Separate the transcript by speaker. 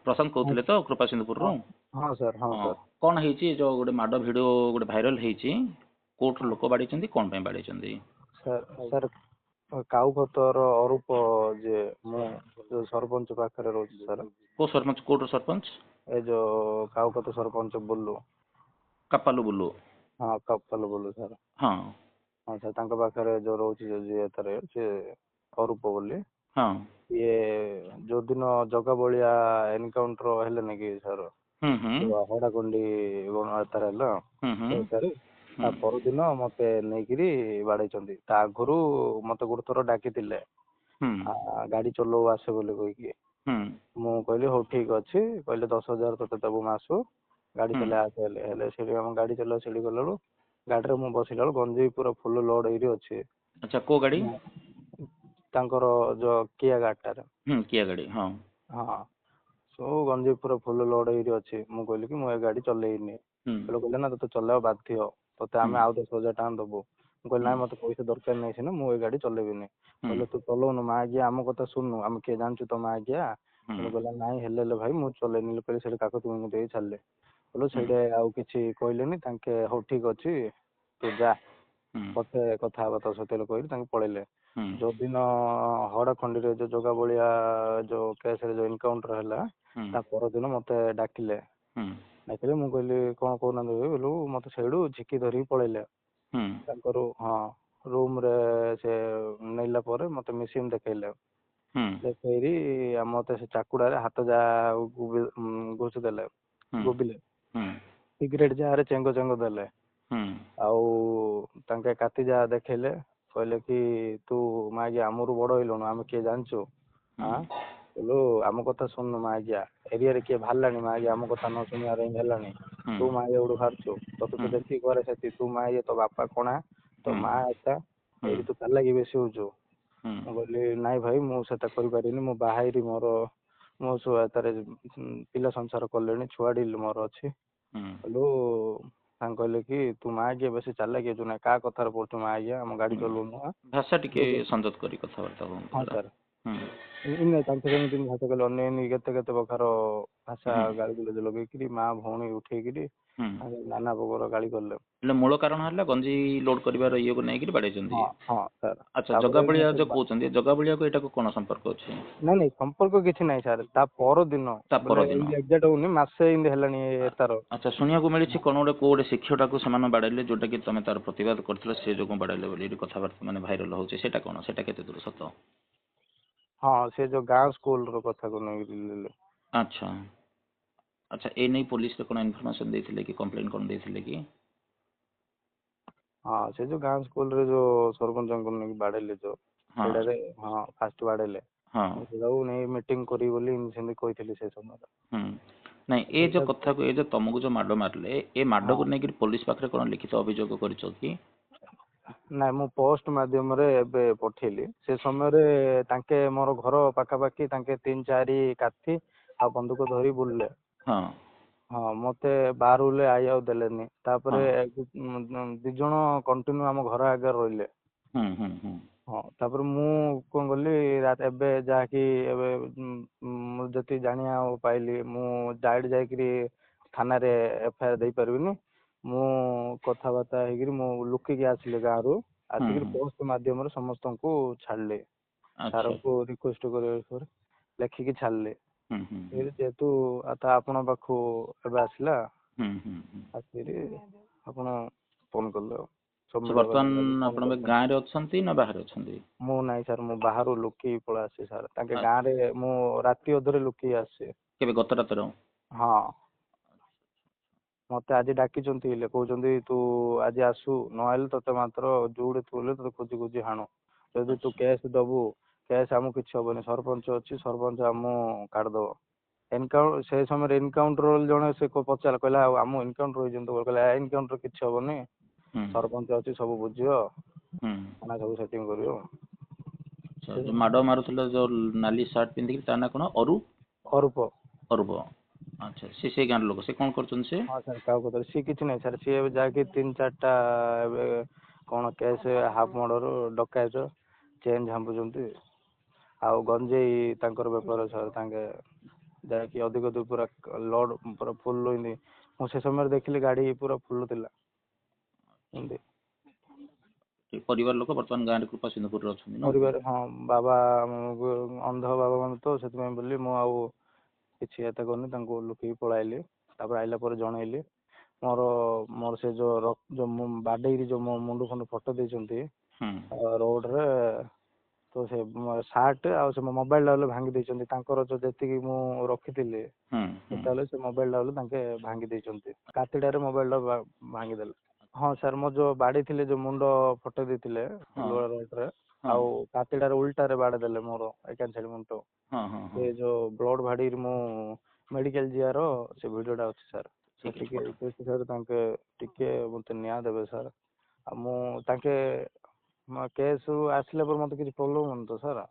Speaker 1: प्रशांत
Speaker 2: हाँ
Speaker 1: कहते तो कृपा सिंधुपुर
Speaker 2: हाँ हाँ सर हाँ
Speaker 1: हाँ
Speaker 2: सर
Speaker 1: कौन है जो गोटे माड भिड गोटे भाइराल होती कोर्ट लोक बाड़ी कौन बाड़ी
Speaker 2: सर सर काउपतर अरूप जे मु जो सरपंच पाखे रोच सर
Speaker 1: को सरपंच कोर्ट सरपंच
Speaker 2: ए जो काउपत सरपंच बुल्लू
Speaker 1: कपालू बुल्लू
Speaker 2: हाँ कपल बुल्लू सर
Speaker 1: हाँ
Speaker 2: हाँ सर तांका पाखे जो रोच जे तारे से अरूप बोली
Speaker 1: हाँ
Speaker 2: ये जो दिन जगा बलिया एनकाउंटर हेले कि सर
Speaker 1: हम्म
Speaker 2: हड़ाकुंडी गणहत्या है
Speaker 1: हम्म
Speaker 2: सर ता परदिन मते नेइकिरी बाड़ेचंदी ता आगुरु मते गोटे थर डाकिथिले
Speaker 1: हम्म
Speaker 2: गाड़ी चलो आसे बोली कहिकी
Speaker 1: हम्म
Speaker 2: मु कहली हो ठीक अच्छी कहले 10,000 तोते देबू मासु गाड़ी
Speaker 1: हम्म
Speaker 2: चले आसे हेले सेठी हम गाड़ी चलो सेठी गलु गाड़ी रे मु बसिला गंजेई पूरा फुल लोड एरी अच्छे
Speaker 1: अच्छा को गाड़ी
Speaker 2: तांकर जो किया गाड़टारे
Speaker 1: किया गाड़ी हाँ
Speaker 2: हाँ सो गंजेई पूरा फुल लोड एरी अच्छे मु कहली कि मु ए गाड़ी चलेइनी कहले ना तो चलेवा बाध्य तोते आम आउ 10,000 टाँग दबु कहली ना मत पैसा दरकार नहीं सीना मुझे गाड़ी चलेबी कहले तू चलाऊनु माँ आज्ञा आम कथा शुणु आम किए जानचु तुम आज्ञा कहला ना हेले भाई मुझे चलेनी कहले से काकत दे छाड़े कहलो से आउ कि कहले हौ ठीक अच्छी तू जा पथे कथा तो सत्य कही पलैले जो दिन हड़ाखंडी जो जगह बलिया जो केस जो एनकाउंटर है ता परदिन मते डाकिले डाकिले मु कहली कौन कहना बोलू मत सेडू झिकी धरिकी पलैले हाँ रूम रे से नैला पर मते मेसीन देखैले देखैरी मते से चाकुड़ा हाथ जा घुषि देले गोबिले सिगरेट जार चेंग चेंग देले आउ तांके काती जा देखैले कहले कि तू मागे आमरू बड़ होइलुणु आमे किए जानचु हाँ बोलो आम कथा शुणु मागिया एरिया रे किए बाहरलानी मागिया आम कथा न शुणियार हेलानी तू मागे उडू बाहरचु तोते तो जेती करे सेती तू मागे तो बापा कोणा तो माँ एता एरी तू तार लागी बेसी होचु मु कहली नाई भाई मु सेटा करि पारिनी मु बाहाइरी मोर मो तारे पिला संसार कलेनी छुआडी मोर अछि हेलो कहले कि तू मागे बेसी चालाकी होचु ना का कथार पड़छु मागिया हम गाड़ी चलौनु
Speaker 1: भाषा टिके संजत करी कथबार्ता
Speaker 2: हाँ
Speaker 1: हुंतु
Speaker 2: सर इन तांके सेମିତି भाषा कहले अन्य केते केते प्रकार भाषा गाली गुलज लगेइकिरी माँ भौणी उठेइकिरी नाना प्रकार गाली करले
Speaker 1: એટલે મૂળ କାରଣ ହେଲା ଗଞ୍ଜି ଲୋଡ କରିବାର ଇଏକୁ ନେଇକି ବାଡେଇଛନ୍ତି
Speaker 2: हाँ हाँ सर
Speaker 1: ଆଚ୍ଛା
Speaker 2: ताପରେ
Speaker 1: ଜଗାବଳିଆ
Speaker 2: मତେ
Speaker 1: ଯୋଉ କହୁଛନ୍ତି ଜଗାବଳିଆକୁ ଏଟାକୁ କଣ ସମ୍ପର୍କ ଅଛି
Speaker 2: ନାଇଁ ନାଇଁ ସମ୍पर्क କିଛି ନାହିଁ ସାର୍ ତା ପରଦିନ
Speaker 1: ତା
Speaker 2: ବୋଲେ
Speaker 1: ପରଦିନ
Speaker 2: ଏମିତି ଏକ୍ଜାକ୍ଟ ହଉନି ମାସେ ଏମିତି ହେଲାଣି ତାର
Speaker 1: ଆଚ୍ଛା ଶୁଣିବାକୁ ମିଳିଛି କଣ ଗୋଟେ କୋଉ ଗୋଟେ ଶିକ୍ଷକଟାକୁ ସେମାନେ ବାଡେଇଲେ ଯୋଉଟା କି ତମେ ତାର ପ୍ରତିବାଦ କରିଥିଲ ସେ ଯୋଗୁଁ ବାଡେଇଲେ ବୋଲି ଏଠି କଥାବାର୍ତ୍ତା ମାନେ ଭାଇରାଲ ହଉଛି ସେଇଟା କଣ ସେଇଟା କେତେ ଦୂର ସତ
Speaker 2: ହଁ ସେ ଯୋଉ ଗାଁ ସ୍କୁଲ ର କଥାକୁ ନେଇକି
Speaker 1: ଆଚ୍ଛା ଆଚ୍ଛା ଏ ନେଇ ପୋଲିସରେ କଣ ଇନଫର୍ମେସନ ଦେଇଥିଲେ କି କମ୍ପ୍ଲେନ କଣ ଦେଇଥିଲେ କି
Speaker 2: ହଁ ସେ ଯୋଉ ଗାଁ ସ୍କୁଲ ରେ ଯୋଉ ସରପଞ୍ଚଙ୍କୁ ନେଇକି ବାଡେଇଲେ ଯୋଉ
Speaker 1: ହଁ
Speaker 2: ସେଇଟାରେ ହଁ ଫାଷ୍ଟ ବାଡେଇଲେ
Speaker 1: ହଁ
Speaker 2: ସେଟାକୁ ନେଇ ମିଟିଂ କରିବି ବୋଲି ସେମିତି କହିଥିଲି ସେ ସମୟରେ
Speaker 1: ହୁଁ ନାଇଁ ଏ ଯୋଉ କଥାକୁ ଏ ଯୋଉ ତମକୁ ଯୋଉ ମାଡ ମାରିଲେ ଏ
Speaker 2: ହଁ
Speaker 1: ମାଡକୁ ନେଇକି ପୋଲିସ ପାଖରେ କଣ ଲିଖିତ ଅଭିଯୋଗ କରିଛ କି
Speaker 2: ନାଇଁ ମୁଁ ପୋଷ୍ଟ ମାଧ୍ୟମରେ ଏବେ ପଠେଇଲି ସେ ସମୟରେ ତାଙ୍କେ ମୋର ଘର ପାଖାପାଖି ତାଙ୍କେ 3-4 କାଠି ଆଉ ବନ୍ଧୁକ ଧରି ବୁଲିଲେ
Speaker 1: ହଁ
Speaker 2: ହଁ ମତେ ବାହାରୁଲେ ଆଇଆଉ ଦେଲେନି ତାପରେ
Speaker 1: ହଁ
Speaker 2: 2 ଜଣ କଣ୍ଟିନ୍ୟୁ ଆମ ଘର ଆଗରେ ରହିଲେ
Speaker 1: ହୁଁ
Speaker 2: ହଁ ତାପରେ ମୁଁ କଣ କଲି ଏବେ ଯାହାକି ଏବେ ମୁଁ ଯେତିକି ଜାଣିବାକୁ ପାଇଲି ମୁଁ ଡାଇରେକ୍ଟ ଯାଇକିରି ଥାନାରେ ଏଫଆଇଆର ଦେଇପାରିବିନି ମୁଁ କଥାବାର୍ତ୍ତା ହେଇକିରି ମୁଁ ଲୁକିକି ଆସିଲି ଗାଁରୁ
Speaker 1: ହୁଁ
Speaker 2: ଆସିକିରି
Speaker 1: ହୁଁ
Speaker 2: ପୋଷ୍ଟ ମାଧ୍ୟମରେ ସମସ୍ତଙ୍କୁ ଛାଡିଲି
Speaker 1: ଆଚ୍ଛା
Speaker 2: ସାରଙ୍କୁ ରିକ୍ୱେଷ୍ଟ କରିବା ଲେଖିକି ଛାଡିଲି
Speaker 1: ହୁଁ
Speaker 2: ଯେହେତୁ ତା ଆପଣଙ୍କ ପାଖକୁ ଏବେ ଆସିଲା
Speaker 1: ହୁଁ
Speaker 2: ଆସିକିରି ଆପଣ ଫୋନ କଲେ ଆଉ ସବୁ
Speaker 1: ସେ
Speaker 2: ମିଳିଗଲା
Speaker 1: ବର୍ତ୍ତମାନ
Speaker 2: ଫୋନ
Speaker 1: ଆପଣ
Speaker 2: କରିଛନ୍ତି
Speaker 1: ଗାଁରେ ଅଛନ୍ତି ନା ବାହାରେ ଅଛନ୍ତି
Speaker 2: ମୁଁ ନାଇଁ ସାର୍ ମୁଁ ବାହାରୁ ଲୁକିକି ପଳେଇ ଆସିଛି ସାର୍ ତାଙ୍କେ ଗାଁରେ ମୁଁ ରାତି ଅଧରେ ଲୁକିକି ଆସିଛି
Speaker 1: କେବେ ଗତ ରାତିର
Speaker 2: ହଁ ମତେ ଆଜି ଡାକିଛନ୍ତି ହେଲେ କହୁଛନ୍ତି ତୁ ଆଜି ଆସୁ ନହେଲେ ତତେ ମାତ୍ର ଯୋଉଠି ଥୁଲେ ତତେ ଖୋଜି ଖୋଜି ହାଣୁ ଯଦି ତୁ
Speaker 1: ଆଚ୍ଛା
Speaker 2: କେସ୍ ଦବୁ କେସ୍ ଆମକୁ କିଛି ହବନି ସରପଞ୍ଚ ଅଛି ସରପଞ୍ଚ ଆମ କାଢିଦବ ଏନକାଉଣ୍ଟର ସେ ସମୟରେ ଏନକାଉଣ୍ଟର ଜଣେ ସେ ପଚାରିଲା କହିଲା ଆଉ ଆମ ଏନକାଉଣ୍ଟର ହେଇଛନ୍ତି କହିଲା ଏନକାଉଣ୍ଟର କିଛି ହବନି
Speaker 1: ହୁଁ
Speaker 2: ସରପଞ୍ଚ ଅଛି ସବୁ ବୁଝିବ
Speaker 1: ହୁଁ
Speaker 2: ଥାନା ସବୁ ସେଟିଂ କରିବ
Speaker 1: ଆଚ୍ଛା ଯୋଉ ମାଡ ମାରୁଥିଲା ଯୋଉ ନାଲି ସାର୍ଟ ପିନ୍ଧିକି ତା ନା କଣ ଅରୁ
Speaker 2: ଅରୂପ
Speaker 1: ଅରୁପ ଆଚ୍ଛା ସେ ସେଇ ଗାଁର ଲୋକ ସେ କଣ କରୁଛନ୍ତି ସେ
Speaker 2: ହଁ ସାର୍ କାହାକୁ ପଚାରିଲେ ସିଏ କିଛି ନାହିଁ ସାର୍ ସିଏ ଏବେ ଯାହାକି 3-4ଟା ଏବେ କଣ କେସ୍ ହାଫ୍ ମର୍ଡର ଡକାୟତ ଚେନ୍ ଝାମ୍ପୁଛନ୍ତି ଆଉ ଗଞ୍ଜେଇ ତାଙ୍କର ବେପାର ସାର୍ ତାଙ୍କେ ଯାହାକି ଅଧିକ ଦୂର ପୁରା ଲୋଡ ପୁରା ଫୁଲ ଏମିତି ମୁଁ ସେ ସମୟରେ ଦେଖିଲି ଗାଡି ପୁରା ଫୁଲ ଥିଲା ଏମିତି।
Speaker 1: ପରିବାର ଲୋକ ବର୍ତ୍ତମାନ ଗାଁରେ କୃପାସିନ୍ଧୁପୁରରେ ଅଛନ୍ତି ନା?
Speaker 2: ପରିବାର ହଁ ବାବା ଅନ୍ଧ ବାବା ମାନେ ତ ସେଥିପାଇଁ ବୋଲି ମୁଁ ଆଉ କିଛି ଏତେ କରିନି, ତାଙ୍କୁ ଲୁକିକି ପଳାଇଲି। ତାପରେ ଆଇଲା ପରେ ଜଣେଇଲି ମୋର ସେ ଯୋଉ ବାଡେଇକି ଯୋଉ ମୋ ମୁଣ୍ଡ ଖଣ୍ଡ ଫଟୋ ଦେଇଛନ୍ତି ରୋଡରେ, ତ ସେ ସାର୍ଟ ଆଉ ସେ ମୋବାଇଲ ଟା ଭାଙ୍ଗି ଦେଇଛନ୍ତି। ତାଙ୍କର ଯୋଉ ଯେତିକି ମୁଁ ରଖିଥିଲି ସେତେବେଳେ ସେ ମୋବାଇଲ ଟା ତାଙ୍କେ ଭାଙ୍ଗି ଦେଇଛନ୍ତି, କାତିଟାରେ ମୋବାଇଲ ଟା ଭାଙ୍ଗିଦେଲେ। ହଁ ସାର୍ ମୋର ଯୋଉ ବାଡି ଥିଲେ ଯୋଉ ମୁଣ୍ଡ ଫଟେଇ ଦେଇଥିଲେ ଲୁହା ରଡରେ, ଆଉ କାତିଟାରେ ଉଲ୍ଟାରେ ବାଡେଇ ଦେଲେ ମୋର ଏକାନ୍ ସାଇଡ ମୁଣ୍ଡ। ସେ ଯୋଉ ବ୍ଲଡ ଭାଡିରେ ମୁଁ ମେଡିକାଲ ଯିବାର ସେ ଭିଡିଓ ଟା ଅଛି ସାର୍। ଟିକେ ରିକ୍ୱେଷ୍ଟ ସାର୍ ତାଙ୍କେ ଟିକେ ମତେ ନ୍ୟାୟ ଦେବେ ସାର୍। ଆଉ ମୁଁ ତାଙ୍କେ କେସ୍ ଆସିଲା ପରେ ମତେ କିଛି ପ୍ରୋବ୍ଲେମ ହଉନି ତ ସାର୍?